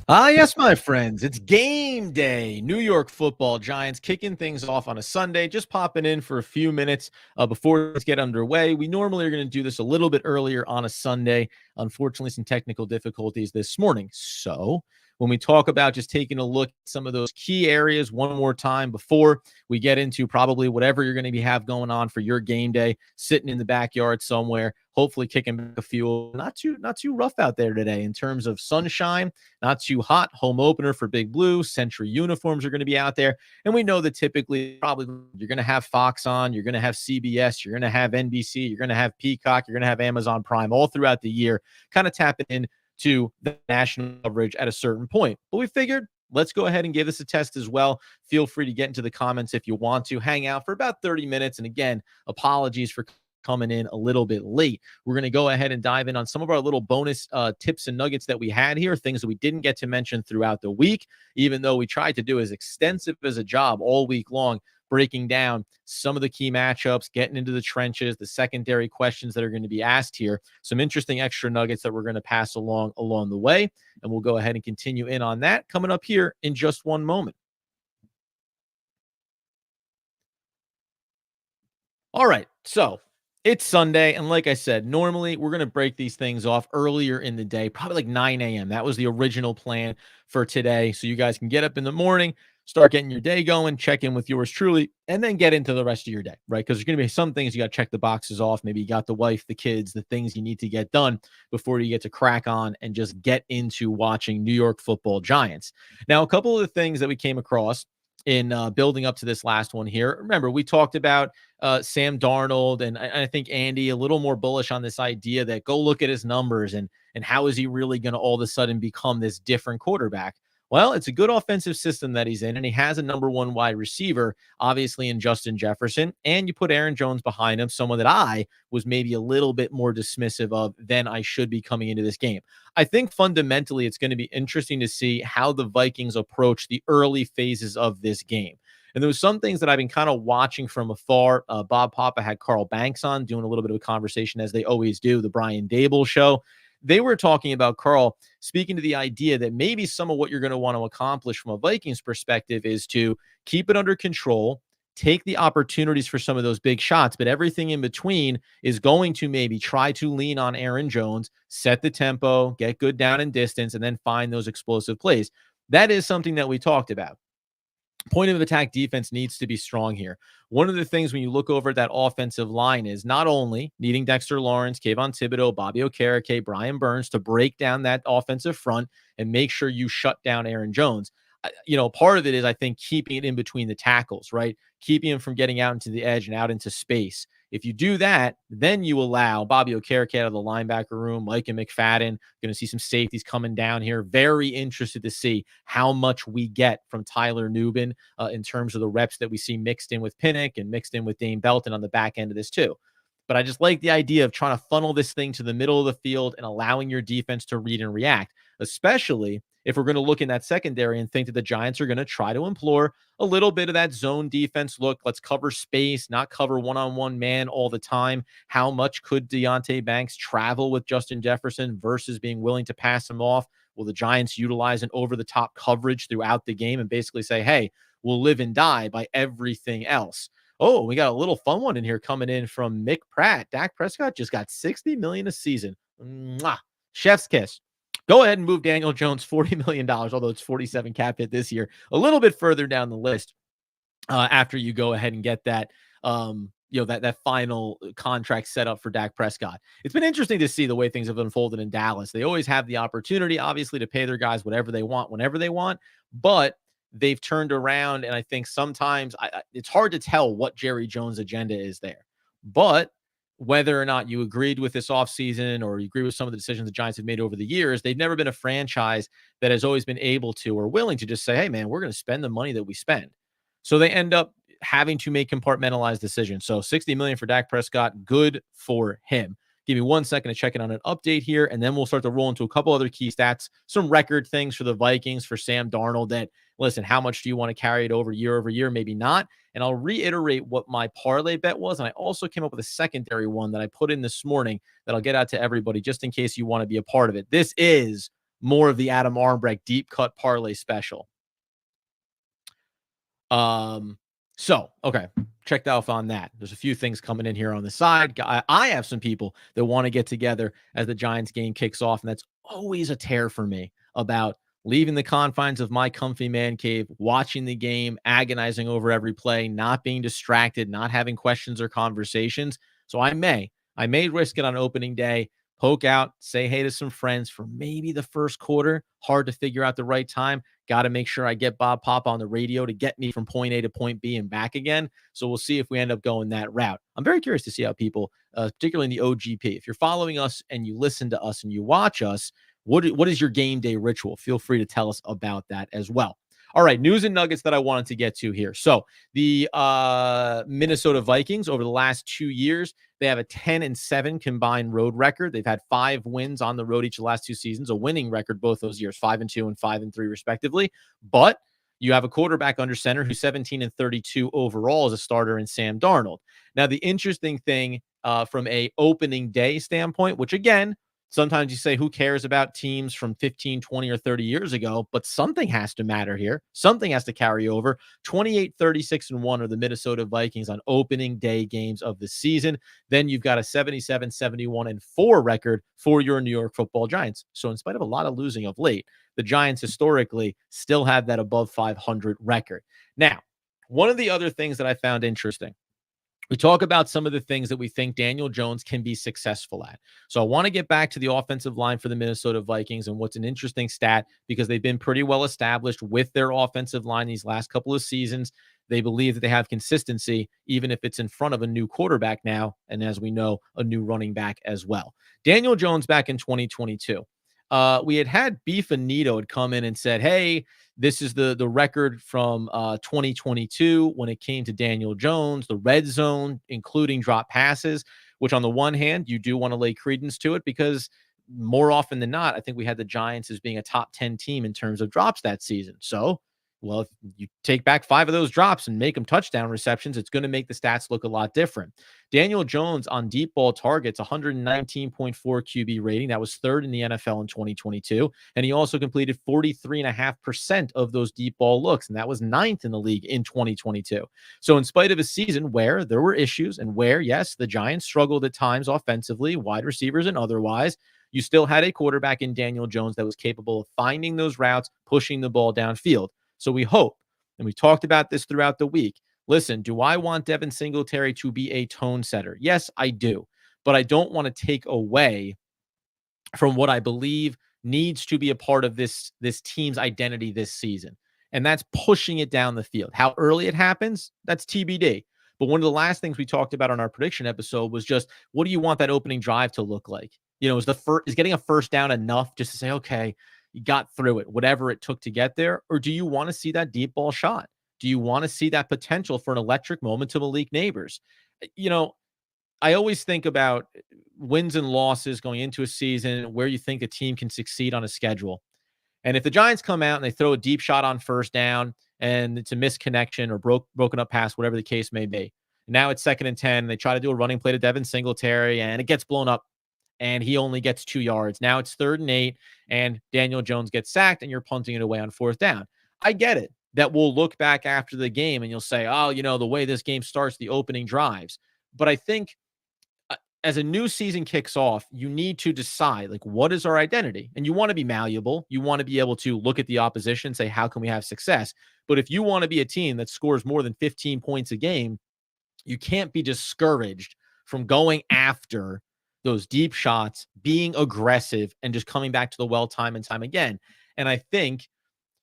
Yes, my friends. It's game day. New York football Giants kicking things off on a Sunday, just popping in for a few minutes before things get underway. We normally are going to do this a little bit earlier on a Sunday. Unfortunately, some technical difficulties this morning. So, when we talk about just taking a look at some of those key areas one more time before we get into probably whatever you're going to have going on for your game day, sitting in the backyard somewhere, hopefully kicking back a few. Not too rough out there today in terms of sunshine, not too hot. Home opener for Big Blue. Century uniforms are going to be out there. And we know that typically, probably you're going to have Fox on, you're going to have CBS, you're going to have NBC, you're going to have Peacock, you're going to have Amazon Prime all throughout the year, kind of tapping in to the national coverage at a certain point. But we figured, let's go ahead and give this a test as well. Feel free to get into the comments if you want to. Hang out for about 30 minutes. And again, apologies for coming in a little bit late. We're going to go ahead and dive in on some of our little bonus tips and nuggets that we had here, things that we didn't get to mention throughout the week, even though we tried to do as extensive as a job all week long, breaking down some of the key matchups, getting into the trenches, the secondary questions that are going to be asked here, some interesting extra nuggets that we're going to pass along the way. And we'll go ahead and continue in on that coming up here in just one moment. All right. So it's Sunday. And like I said, normally we're going to break these things off earlier in the day, probably like 9 a.m. That was the original plan for today. So you guys can get up in the morning, start getting your day going, check in with yours truly, and then get into the rest of your day, right? Because there's going to be some things you got to check the boxes off. Maybe you got the wife, the kids, the things you need to get done before you get to crack on and just get into watching New York football Giants. Now, a couple of the things that we came across in building up to this last one here. Remember, we talked about Sam Darnold, and I think Andy a little more bullish on this idea that go look at his numbers and how is he really going to all of a sudden become this different quarterback? Well, it's a good offensive system that he's in, and he has a number one wide receiver, obviously in Justin Jefferson, and you put Aaron Jones behind him, someone that I was maybe a little bit more dismissive of than I should be coming into this game. I think fundamentally it's going to be interesting to see how the Vikings approach the early phases of this game. And there was some things that I've been kind of watching from afar. Bob Papa had Carl Banks on doing a little bit of a conversation as they always do, the Brian Dable show. They were talking about Carl speaking to the idea that maybe some of what you're going to want to accomplish from a Vikings perspective is to keep it under control, take the opportunities for some of those big shots, but everything in between is going to maybe try to lean on Aaron Jones, set the tempo, get good down and distance, and then find those explosive plays. That is something that we talked about. Point of attack defense needs to be strong here. One of the things when you look over at that offensive line is not only needing Dexter Lawrence, Kayvon Thibodeau, Bobby Okereke, Brian Burns to break down that offensive front and make sure you shut down Aaron Jones. Part of it is, I think, keeping it in between the tackles, right? Keeping him from getting out into the edge and out into space. If you do that, then you allow Bobby Okereke out of the linebacker room, Mike and McFadden. Going to see some safeties coming down here. Very interested to see how much we get from Tyler Nubin in terms of the reps that we see mixed in with Pinnock and mixed in with Dane Belton on the back end of this too. But I just like the idea of trying to funnel this thing to the middle of the field and allowing your defense to read and react, especially if we're going to look in that secondary and think that the Giants are going to try to implore a little bit of that zone defense look. Let's cover space, not cover one-on-one man all the time. How much could Deonte Banks travel with Justin Jefferson versus being willing to pass him off? Will the Giants utilize an over-the-top coverage throughout the game and basically say, hey, we'll live and die by everything else? Oh, we got a little fun one in here coming in from Mick Pratt. Dak Prescott just got $60 million a season. Mwah. Chef's kiss. Go ahead and move Daniel Jones $40 million, although it's 47 cap hit this year, a little bit further down the list after you go ahead and get that, that final contract set up for Dak Prescott. It's been interesting to see the way things have unfolded in Dallas. They always have the opportunity, obviously, to pay their guys whatever they want, whenever they want, but they've turned around, and I think sometimes it's hard to tell what Jerry Jones' agenda is there. But whether or not you agreed with this offseason or you agree with some of the decisions the Giants have made over the years, they've never been a franchise that has always been able to or willing to just say, hey, man, we're going to spend the money that we spend. So they end up having to make compartmentalized decisions. So $60 million for Dak Prescott, good for him. Give me 1 second to check in on an update here, and then we'll start to roll into a couple other key stats, some record things for the Vikings, for Sam Darnold that, listen, how much do you want to carry it over year? Maybe not. And I'll reiterate what my parlay bet was. And I also came up with a secondary one that I put in this morning that I'll get out to everybody just in case you want to be a part of it. This is more of the Adam Armbrecht deep cut parlay special. Okay, check off on that. There's a few things coming in here on the side. I have some people that want to get together as the Giants game kicks off, and that's always a tear for me about leaving the confines of my comfy man cave, watching the game, agonizing over every play, not being distracted, not having questions or conversations. So I may risk it on opening day, poke out, say hey to some friends for maybe the first quarter. Hard to figure out the right time. Got to make sure I get Bob Pop on the radio to get me from point A to point B and back again. So we'll see if we end up going that route. I'm very curious to see how people, particularly in the OGP, if you're following us and you listen to us and you watch us, what is your game day ritual? Feel free to tell us about that as well. All right, news and nuggets that I wanted to get to here. So the Minnesota Vikings over the last 2 years, they have a 10-7 combined road record. They've had 5 wins on the road each of the last 2 seasons, a winning record both those years, 5-2 and 5-3 respectively. But you have a quarterback under center who's 17-32 overall as a starter in Sam Darnold. Now, the interesting thing from a opening day standpoint, which again, sometimes you say, who cares about teams from 15, 20, or 30 years ago? But something has to matter here. Something has to carry over. 28, 36, and 1 are the Minnesota Vikings on opening day games of the season. Then you've got a 77, 71, and 4 record for your New York Football Giants. So in spite of a lot of losing of late, the Giants historically still have that above 500 record. Now, one of the other things that I found interesting, we talk about some of the things that we think Daniel Jones can be successful at. So I want to get back to the offensive line for the Minnesota Vikings and what's an interesting stat because they've been pretty well established with their offensive line these last couple of seasons. They believe that they have consistency, even if it's in front of a new quarterback now. And as we know, a new running back as well. Daniel Jones back in 2022. We had Beef Anito had come in and said, hey, this is the record from 2022 when it came to Daniel Jones, the red zone, including drop passes, which on the one hand, you do want to lay credence to it because more often than not, I think we had the Giants as being a top 10 team in terms of drops that season. So, well, if you take back 5 of those drops and make them touchdown receptions, it's going to make the stats look a lot different. Daniel Jones on deep ball targets, 119.4 QB rating. That was 3rd in the NFL in 2022. And he also completed 43.5% of those deep ball looks. And that was 9th in the league in 2022. So in spite of a season where there were issues and where, yes, the Giants struggled at times offensively, wide receivers and otherwise, you still had a quarterback in Daniel Jones that was capable of finding those routes, pushing the ball downfield. So we hope, and we talked about this throughout the week. Listen, do I want Devin Singletary to be a tone setter? Yes, I do. But I don't want to take away from what I believe needs to be a part of this team's identity this season. And that's pushing it down the field. How early it happens, that's TBD. But one of the last things we talked about on our prediction episode was just, what do you want that opening drive to look like? You know, is getting a first down enough just to say, okay, you got through it, whatever it took to get there? Or do you want to see that deep ball shot? Do you want to see that potential for an electric moment to Malik Neighbors? You know, I always think about wins and losses going into a season, where you think a team can succeed on a schedule. And if the Giants come out and they throw a deep shot on first down and it's a misconnection or broken up pass, whatever the case may be, now it's 2nd and 10, they try to do a running play to Devin Singletary and it gets blown up and he only gets 2 yards. Now it's 3rd and 8 and Daniel Jones gets sacked and you're punting it away on 4th down. I get it that we'll look back after the game and you'll say, oh, you know, the way this game starts, the opening drives. But I think as a new season kicks off, you need to decide, like, what is our identity? And you want to be malleable. You want to be able to look at the opposition and say, how can we have success? But if you want to be a team that scores more than 15 points a game, you can't be discouraged from going after those deep shots, being aggressive, and just coming back to the well time and time again. And I think,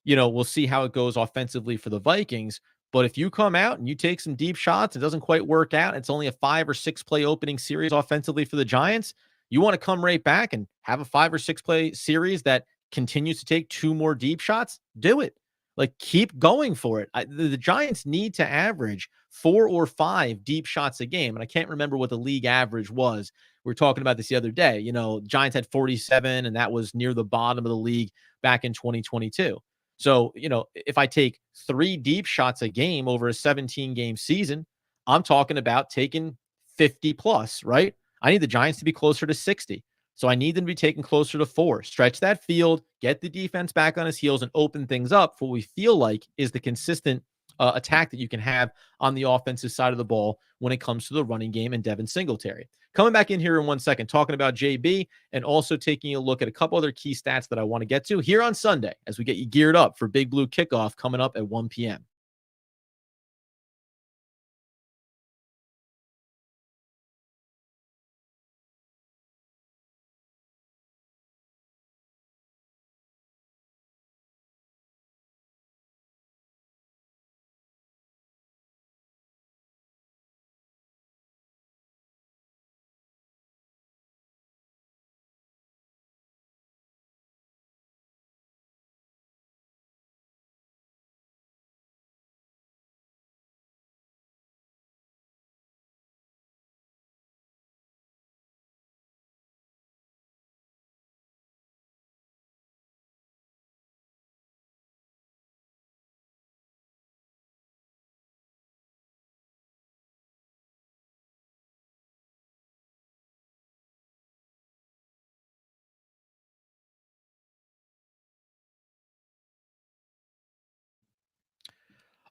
you know, we'll see how it goes offensively for the Vikings. But if you come out and you take some deep shots, it doesn't quite work out. It's only a 5 or 6 play opening series offensively for the Giants. You want to come right back and have a 5 or 6 play series that continues to take 2 more deep shots. Do it. Like, keep going for it. The Giants need to average 4 or 5 deep shots a game. And I can't remember what the league average was. We were talking about this the other day. You know, Giants had 47, and that was near the bottom of the league back in 2022. So, you know, if I take 3 deep shots a game over a 17-game season, I'm talking about taking 50 plus, right? I need the Giants to be closer to 60. So I need them to be taken closer to 4. Stretch that field, get the defense back on his heels, and open things up for what we feel like is the consistent attack that you can have on the offensive side of the ball when it comes to the running game and Devin Singletary. Coming back in here in 1 second, talking about JB and also taking a look at a couple other key stats that I want to get to here on Sunday as we get you geared up for Big Blue kickoff coming up at 1 p.m.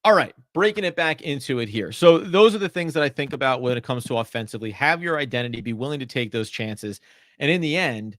All right, breaking it back into it here. So those are the things that I think about when it comes to offensively. Have your identity, be willing to take those chances. And in the end,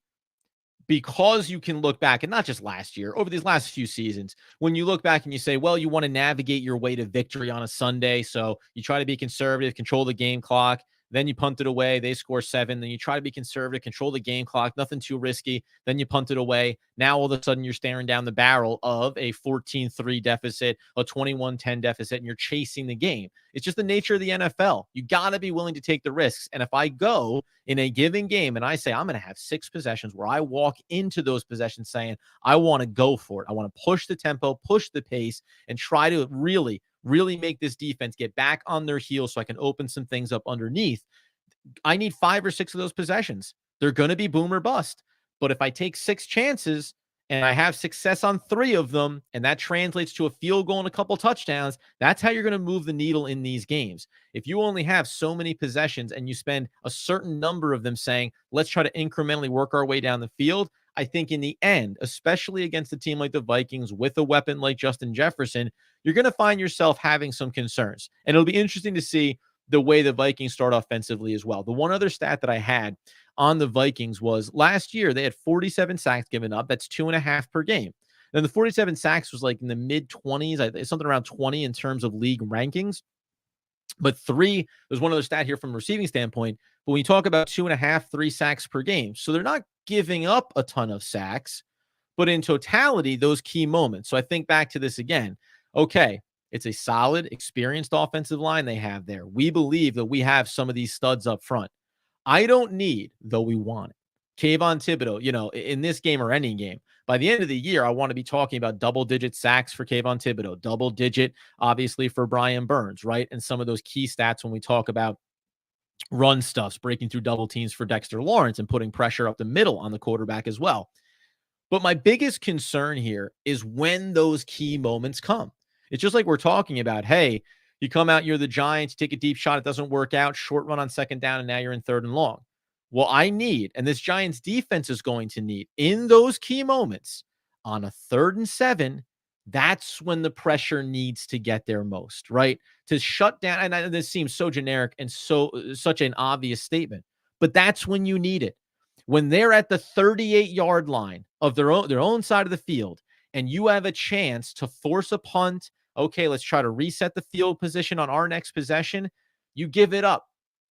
because you can look back and not just last year, over these last few seasons, when you look back and you say, well, you want to navigate your way to victory on a Sunday. So you try to be conservative, control the game clock. Then you punt it away. They score 7. Then you try to be conservative, control the game clock, nothing too risky. Then you punt it away. Now all of a sudden you're staring down the barrel of a 14-3 deficit, a 21-10 deficit, and you're chasing the game. It's just the nature of the NFL. You got to be willing to take the risks. And if I go in a given game and I say, I'm going to have 6 possessions where I walk into those possessions saying, I want to go for it. I want to push the tempo, push the pace, and try to really make this defense get back on their heels so I can open some things up underneath. I need 5 or 6 of those possessions. They're going to be boom or bust. But if I take 6 chances and I have success on 3 of them, and that translates to a field goal and a couple touchdowns, that's how you're going to move the needle in these games. If you only have so many possessions and you spend a certain number of them saying, let's try to incrementally work our way down the field, I think in the end, especially against a team like the Vikings with a weapon like Justin Jefferson, you're going to find yourself having some concerns. And it'll be interesting to see the way the Vikings start offensively as well. The one other stat that I had on the Vikings was last year they had 47 sacks given up. That's 2.5 per game. Then the 47 sacks was like in the mid 20s, something around 20 in terms of league rankings. But 3, there's one other stat here from a receiving standpoint. But when you talk about 2.5, 3 sacks per game, so they're not giving up a ton of sacks, but in totality, those key moments. So I think back to this again. Okay, it's a solid, experienced offensive line they have there. We believe that we have some of these studs up front. I don't need, though we want it, Kayvon Thibodeau, in this game or any game. By the end of the year, I want to be talking about double-digit sacks for Kayvon Thibodeau, double-digit, obviously, for Brian Burns, right? And some of those key stats when we talk about run stuffs, breaking through double teams for Dexter Lawrence and putting pressure up the middle on the quarterback as well. But my biggest concern here is when those key moments come. It's just like we're talking about, hey, you come out, you're the Giants, you take a deep shot, it doesn't work out, short run on second down, and now you're in 3rd and long. Well, I need, and this Giants defense is going to need, in those key moments, on a 3rd and 7, that's when the pressure needs to get there most, right? To shut down, and this seems so generic and such an obvious statement, but that's when you need it. When they're at the 38-yard line of their own side of the field, and you have a chance to force a punt, okay, let's try to reset the field position on our next possession, you give it up.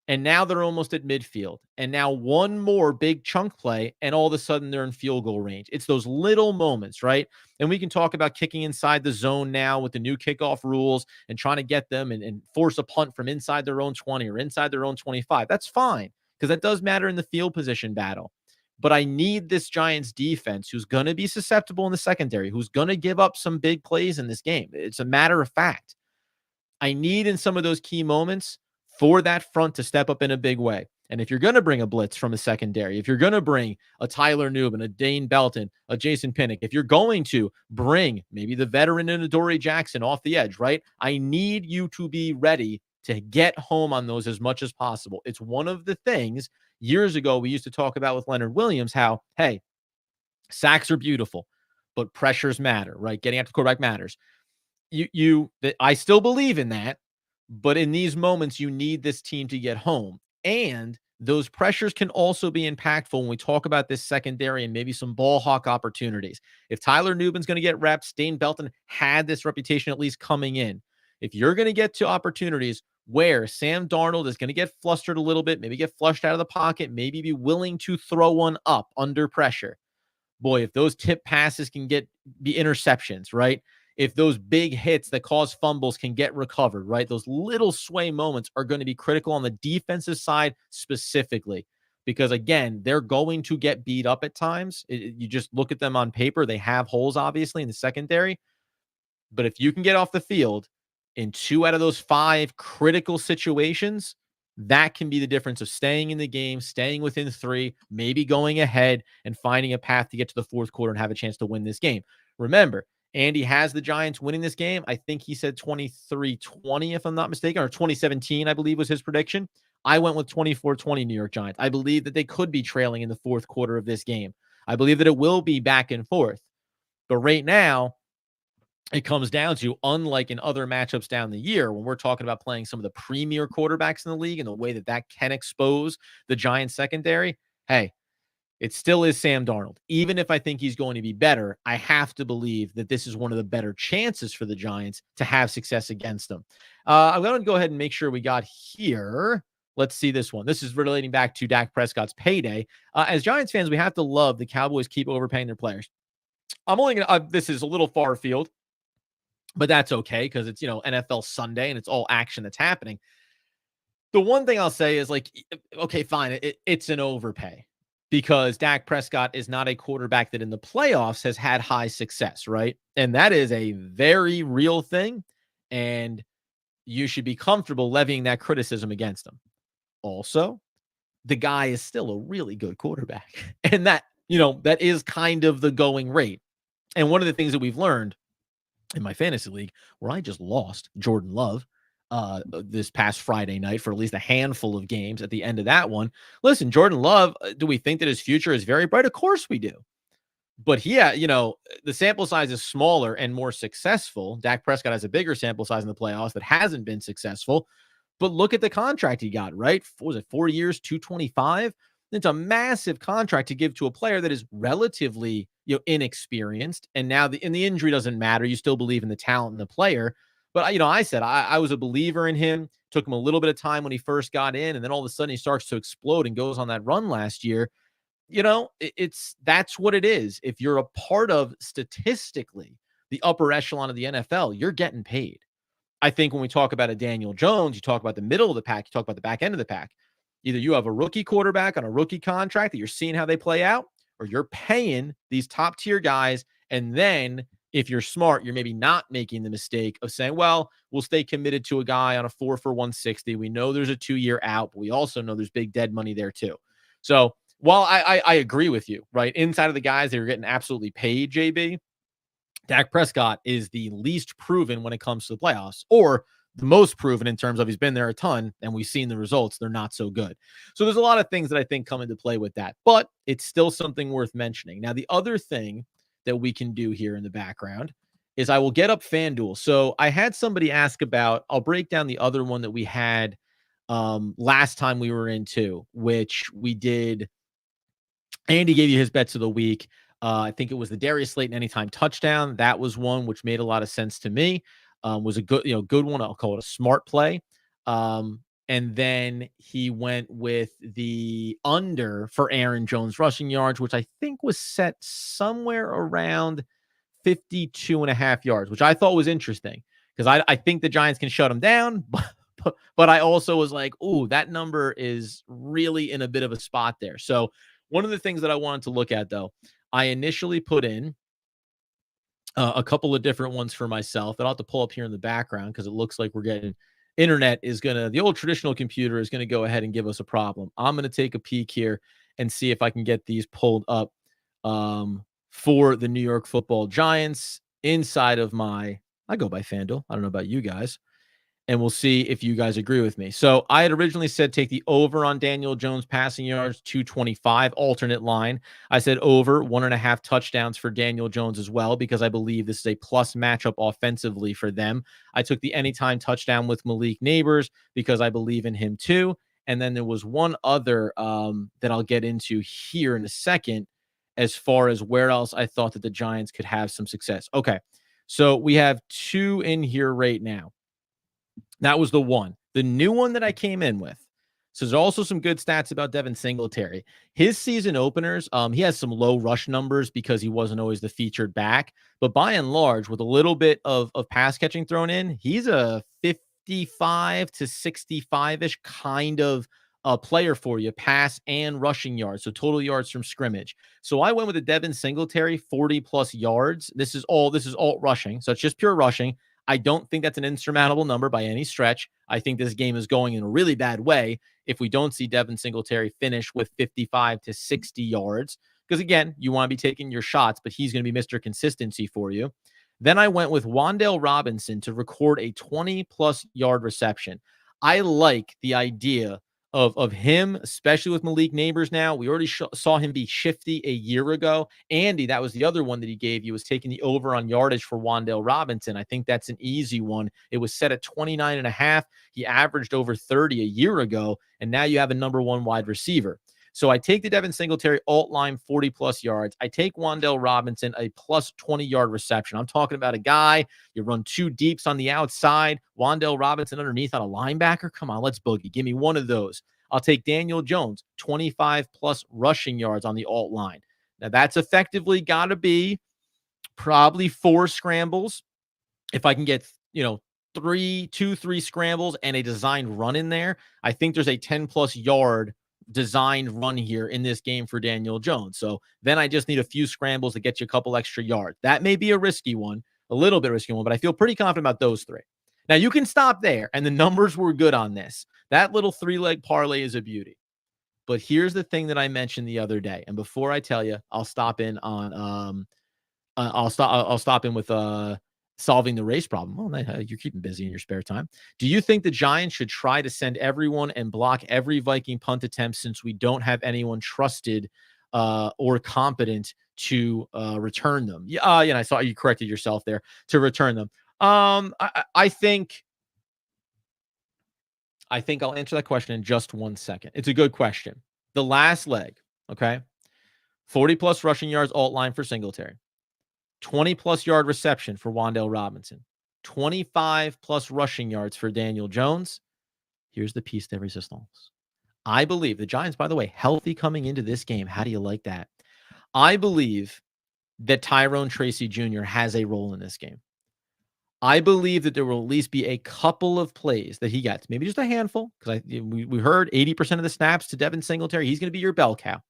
And now they're almost at midfield. And now one more big chunk play, and all of a sudden they're in field goal range. It's those little moments, right? And we can talk about kicking inside the zone now with the new kickoff rules and trying to get them and force a punt from inside their own 20 or inside their own 25. That's fine, because that does matter in the field position battle. But I need this Giants defense who's going to be susceptible in the secondary, who's going to give up some big plays in this game. It's a matter of fact. I need in some of those key moments for that front to step up in a big way. And if you're going to bring a blitz from a secondary, if you're going to bring a Tyler Newman, a Dane Belton, a Jason Pinnock, if you're going to bring maybe the veteran and Adoree Jackson off the edge, right? I need you to be ready to get home on those as much as possible. It's one of the things years ago we used to talk about with Leonard Williams, how, hey, sacks are beautiful, but pressures matter, right? Getting after the quarterback matters. I still believe in that, but in these moments, you need this team to get home. And those pressures can also be impactful when we talk about this secondary and maybe some ball hawk opportunities. If Tyler Nubin's going to get reps, Dane Belton had this reputation at least coming in. If you're going to get to opportunities where Sam Darnold is going to get flustered a little bit, maybe get flushed out of the pocket, maybe be willing to throw one up under pressure, boy, if those tip passes can be interceptions, right? If those big hits that cause fumbles can get recovered, right? Those little sway moments are going to be critical on the defensive side specifically. Because again, they're going to get beat up at times. You just look at them on paper. They have holes, obviously, in the secondary. But if you can get off the field in 2 out of those 5 critical situations, that can be the difference of staying in the game, staying within 3, maybe going ahead and finding a path to get to the fourth quarter and have a chance to win this game. Remember, Andy has the Giants winning this game. I think he said 23-20, if I'm not mistaken, or 2017, I believe was his prediction. I went with 24-20 New York Giants. I believe that they could be trailing in the fourth quarter of this game. I believe that it will be back and forth. But right now, it comes down to, unlike in other matchups down the year, when we're talking about playing some of the premier quarterbacks in the league and the way that that can expose the Giants secondary, hey, it still is Sam Darnold. Even if I think he's going to be better, I have to believe that this is one of the better chances for the Giants to have success against them. I'm going to go ahead and make sure we got here. Let's see this one. This is relating back to Dak Prescott's payday. As Giants fans, we have to love the Cowboys keep overpaying their players. I'm only going to, this is a little far afield, but that's okay because it's, NFL Sunday and it's all action that's happening. The one thing I'll say is, like, okay, fine. It's an overpay because Dak Prescott is not a quarterback that in the playoffs has had high success, right? And that is a very real thing. And you should be comfortable levying that criticism against him. Also, the guy is still a really good quarterback. And that is kind of the going rate. And one of the things that we've learned in my fantasy league, where I just lost Jordan Love this past Friday night for at least a handful of games at the end of that one. Listen, Jordan Love, do we think that his future is very bright? Of course we do. But the sample size is smaller and more successful. Dak Prescott has a bigger sample size in the playoffs that hasn't been successful. But look at the contract he got, right? What was it, 4 years, 225? It's a massive contract to give to a player that is relatively, inexperienced. And now the injury doesn't matter. You still believe in the talent in the player. But, I said I was a believer in him. Took him a little bit of time when he first got in. And then all of a sudden he starts to explode and goes on that run last year. That's what it is. If you're a part of, statistically, the upper echelon of the NFL, you're getting paid. I think when we talk about a Daniel Jones, you talk about the middle of the pack, you talk about the back end of the pack. Either you have a rookie quarterback on a rookie contract that you're seeing how they play out, or you're paying these top tier guys. And then if you're smart, you're maybe not making the mistake of saying, well, we'll stay committed to a guy on a 4 for 160. We know there's a 2-year out, but we also know there's big dead money there too. So while I agree with you, right? Inside of the guys that are getting absolutely paid, JB, Dak Prescott is the least proven when it comes to the playoffs, or the most proven in terms of he's been there a ton, and we've seen the results. They're not so good. So there's a lot of things that I think come into play with that, but it's still something worth mentioning. Now, the other thing that we can do here in the background is I will get up FanDuel. So I had somebody ask about, I'll break down the other one that we had last time we were in too, which we did. Andy gave you his bets of the week. I think it was the Darius Slayton anytime touchdown. That was one which made a lot of sense to me. Was a good one. I'll call it a smart play. And then he went with the under for Aaron Jones rushing yards, which I think was set somewhere around 52.5 yards, which I thought was interesting because I think the Giants can shut him down, but I also was like, ooh, that number is really in a bit of a spot there. So one of the things that I wanted to look at, though, I initially put in a couple of different ones for myself that I'll have to pull up here in the background because it looks like we're getting the old traditional computer is going to go ahead and give us a problem. I'm going to take a peek here and see if I can get these pulled up for the New York Football Giants inside of I go by FanDuel. I don't know about you guys. and we'll see if you guys agree with me. So I had originally said take the over on Daniel Jones passing yards, 225, alternate line. I said over 1.5 touchdowns for Daniel Jones as well, because I believe this is a plus matchup offensively for them. I took the anytime touchdown with Malik Neighbors because I believe in him too. And then there was one other that I'll get into here in a second, as far as where else I thought that the Giants could have some success. Okay. So we have two in here right now. That was the one. The new one that I came in with. So there's also some good stats about Devin Singletary. His season openers, he has some low rush numbers because he wasn't always the featured back. But by and large, with a little bit of pass catching thrown in, he's a 55 to 65-ish kind of player for you, pass and rushing yards. So total yards from scrimmage. So I went with a Devin Singletary, 40 plus yards. This is alt rushing. So it's just pure rushing. I don't think that's an insurmountable number by any stretch. I think this game is going in a really bad way if we don't see Devin Singletary finish with 55 to 60 yards. Because again, you want to be taking your shots, but he's going to be Mr. Consistency for you. Then I went with Wan'Dale Robinson to record a 20-plus yard reception. I like the idea of him, especially with Malik Neighbors now. We already saw him be shifty a year ago. Andy, that was the other one that he gave you, was taking the over on yardage for Wan'Dale Robinson. I think that's an easy one. It was set at 29.5. He averaged over 30 a year ago, and now you have a number one wide receiver. So I take the Devin Singletary alt line 40-plus yards. I take Wan'Dale Robinson a plus 20-yard reception. I'm talking about a guy, you run two deeps on the outside, Wan'Dale Robinson underneath on a linebacker. Come on, let's boogie. Give me one of those. I'll take Daniel Jones, 25-plus rushing yards on the alt line. Now, that's effectively got to be probably 4 scrambles. If I can get, 3 scrambles and a designed run in there, I think there's a 10-plus yard designed run here in this game for Daniel Jones. So then I just need a few scrambles to get you a couple extra yards. That may be a risky one, a little bit risky one, but I feel pretty confident about those 3. Now you can stop there, and the numbers were good on this. That little 3-leg parlay is a beauty. But here's the thing that I mentioned the other day, and before I tell you, I'll stop in on I'll stop in with solving the race problem. Well, you're keeping busy in your spare time. Do you think the Giants should try to send everyone and block every Viking punt attempt, since we don't have anyone trusted or competent to return them? Yeah, I saw you corrected yourself there, to return them. I think I'll answer that question in just 1 second. It's a good question. The last leg, okay? 40-plus rushing yards alt line for Singletary. 20-plus yard reception for Wan'Dale Robinson. 25-plus rushing yards for Daniel Jones. Here's the piece de resistance. I believe the Giants, by the way, healthy coming into this game. How do you like that? I believe that Tyrone Tracy Jr. has a role in this game. I believe that there will at least be a couple of plays that he gets, maybe just a handful, because we heard 80% of the snaps to Devin Singletary. He's going to be your bell cow.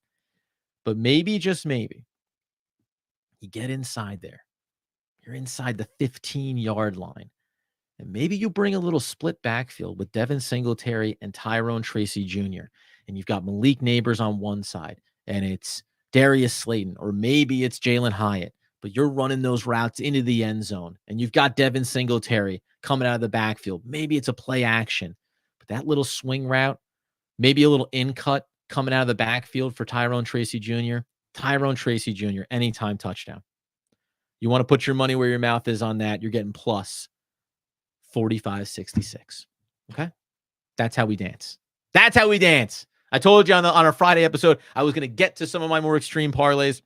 But maybe, just maybe, you get inside there. You're inside the 15-yard line. And maybe you bring a little split backfield with Devin Singletary and Tyrone Tracy Jr. And you've got Malik Neighbors on one side, and it's Darius Slayton, or maybe it's Jalen Hyatt. But you're running those routes into the end zone, and you've got Devin Singletary coming out of the backfield. Maybe it's a play action, but that little swing route, maybe a little in cut coming out of the backfield for Tyrone Tracy Jr. Tyrone Tracy Jr., anytime touchdown. You want to put your money where your mouth is on that, you're getting plus 45.66. Okay? That's how we dance. That's how we dance. I told you on our Friday episode, I was going to get to some of my more extreme parlays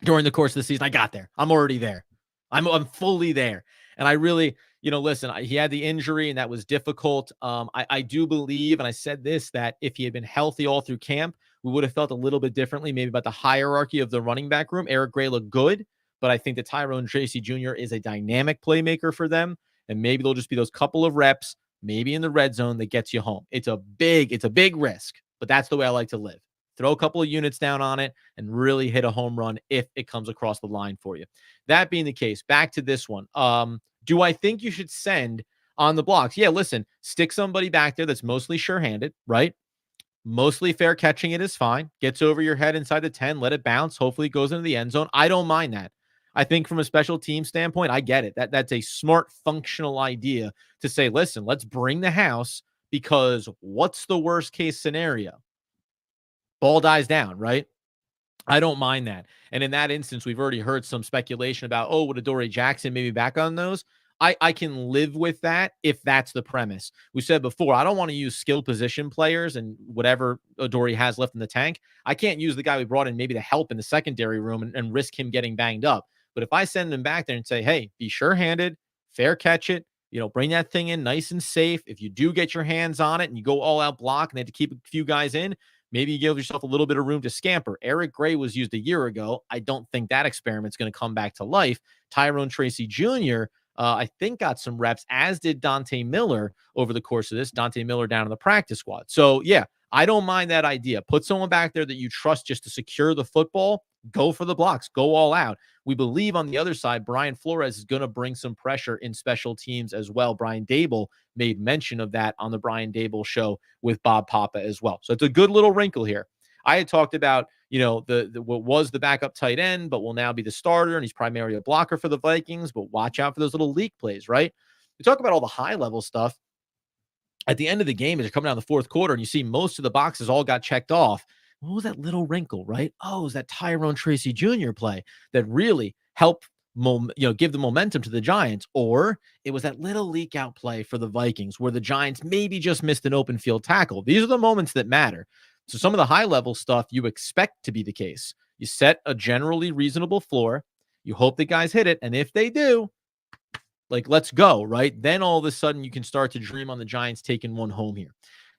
during the course of the season. I got there. I'm already there. I'm fully there. And I really, listen, he had the injury, and that was difficult. I do believe, and I said this, that if he had been healthy all through camp, we would have felt a little bit differently, maybe about the hierarchy of the running back room. Eric Gray looked good, but I think that Tyrone Tracy Jr. is a dynamic playmaker for them. And maybe there'll just be those couple of reps, maybe in the red zone, that gets you home. It's a big risk, but that's the way I like to live. Throw a couple of units down on it and really hit a home run if it comes across the line for you. That being the case, back to this one. Do I think you should send on the blocks? Yeah, listen, stick somebody back there that's mostly sure-handed, right? Mostly fair catching it is fine. Gets over your head inside the 10, let it bounce. Hopefully it goes into the end zone. I don't mind that. I think from a special team standpoint, I get it. That's a smart, functional idea to say, listen, let's bring the house because what's the worst case scenario? Ball dies down, right? I don't mind that. And in that instance, we've already heard some speculation about, oh, would Adoree Jackson maybe back on those? I can live with that if that's the premise. We said before, I don't want to use skill position players and whatever Adoree has left in the tank. I can't use the guy we brought in maybe to help in the secondary room and risk him getting banged up. But if I send him back there and say, hey, be sure-handed, fair catch it, bring that thing in nice and safe. If you do get your hands on it and you go all out block and they have to keep a few guys in, maybe you give yourself a little bit of room to scamper. Eric Gray was used a year ago. I don't think that experiment's going to come back to life. Tyrone Tracy Jr., I think got some reps, as did Dante Miller over the course of this. Dante Miller down in the practice squad. So, yeah, I don't mind that idea. Put someone back there that you trust just to secure the football. Go for the blocks. Go all out. We believe on the other side, Brian Flores is going to bring some pressure in special teams as well. Brian Dable made mention of that on the Brian Dable show with Bob Papa as well. So it's a good little wrinkle here. I had talked about, the what was the backup tight end, but will now be the starter, and he's primarily a blocker for the Vikings, but watch out for those little leak plays, right? We talk about all the high-level stuff. At the end of the game, as you're coming down the fourth quarter and you see most of the boxes all got checked off, what was that little wrinkle, right? Oh, it was that Tyrone Tracy Jr. play that really helped give the momentum to the Giants, or it was that little leak out play for the Vikings where the Giants maybe just missed an open field tackle. These are the moments that matter. So some of the high level stuff you expect to be the case. You set a generally reasonable floor. You hope the guys hit it. And if they do, let's go, right? Then all of a sudden you can start to dream on the Giants taking one home here.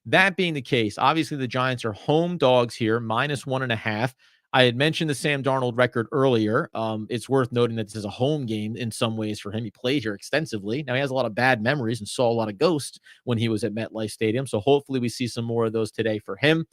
That being the case, obviously the Giants are home dogs here, -1.5. I had mentioned the Sam Darnold record earlier. It's worth noting that this is a home game in some ways for him. He played here extensively. Now he has a lot of bad memories and saw a lot of ghosts when he was at MetLife Stadium. So hopefully we see some more of those today for him.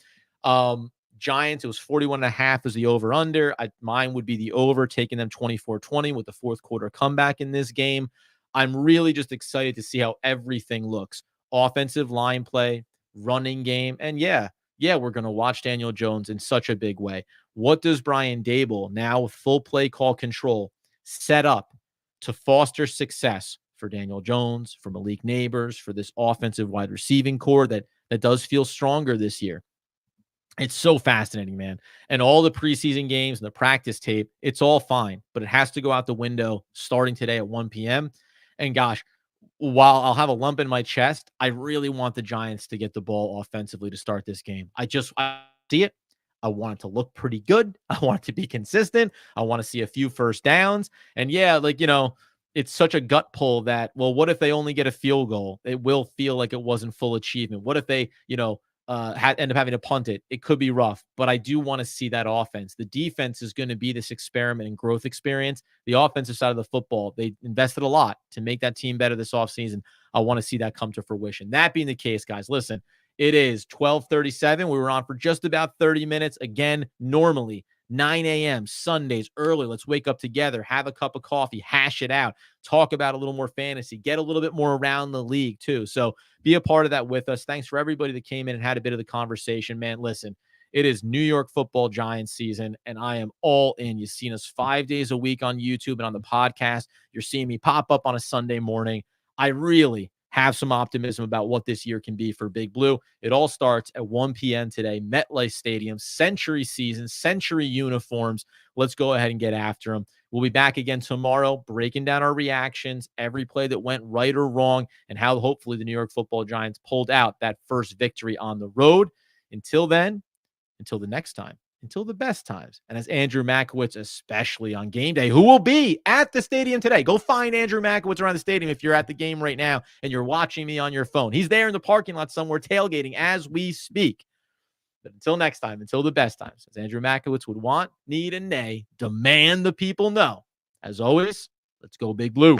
Giants, it was 41.5 as the over-under. Mine would be the over, taking them 24-20 with the fourth quarter comeback in this game. I'm really just excited to see how everything looks. Offensive line play, running game, and yeah, we're going to watch Daniel Jones in such a big way. What does Brian Dable, now with full play call control, set up to foster success for Daniel Jones, for Malik Neighbors, for this offensive wide receiving core that does feel stronger this year? It's so fascinating, man. And all the preseason games and the practice tape, it's all fine, but it has to go out the window starting today at 1 p.m. And gosh, while I'll have a lump in my chest, I really want the Giants to get the ball offensively to start this game. I see it. I want it to look pretty good. I want it to be consistent. I want to see a few first downs. And yeah, it's such a gut pull that, well, what if they only get a field goal? It will feel like it wasn't full achievement. What if they, end up having to punt it? It could be rough, but I do want to see that offense. The defense is going to be this experiment and growth experience. The offensive side of the football, they invested a lot to make that team better this offseason. I want to see that come to fruition. That being the case, guys, listen, it is 12:37. We were on for just about 30 minutes. Again, normally 9 a.m. Sundays early. Let's wake up together, have a cup of coffee, hash it out, talk about a little more fantasy, get a little bit more around the league too. So be a part of that with us. Thanks for everybody that came in and had a bit of the conversation, man. Listen, it is New York Football Giants season, and I am all in. You've seen us 5 days a week on YouTube and on the podcast. You're seeing me pop up on a Sunday morning. I really have some optimism about what this year can be for Big Blue. It all starts at 1 p.m. today, MetLife Stadium, Century season, Century uniforms. Let's go ahead and get after them. We'll be back again tomorrow, breaking down our reactions, every play that went right or wrong, and how hopefully the New York Football Giants pulled out that first victory on the road. Until then, until the next time, until the best times. And as Andrew Makowitz, especially on game day, who will be at the stadium today. Go find Andrew Makowitz around the stadium if you're at the game right now and you're watching me on your phone. He's there in the parking lot somewhere tailgating as we speak. But until next time, until the best times, as Andrew Makowitz would want, need, and nay, demand the people know. As always, let's go Big Blue.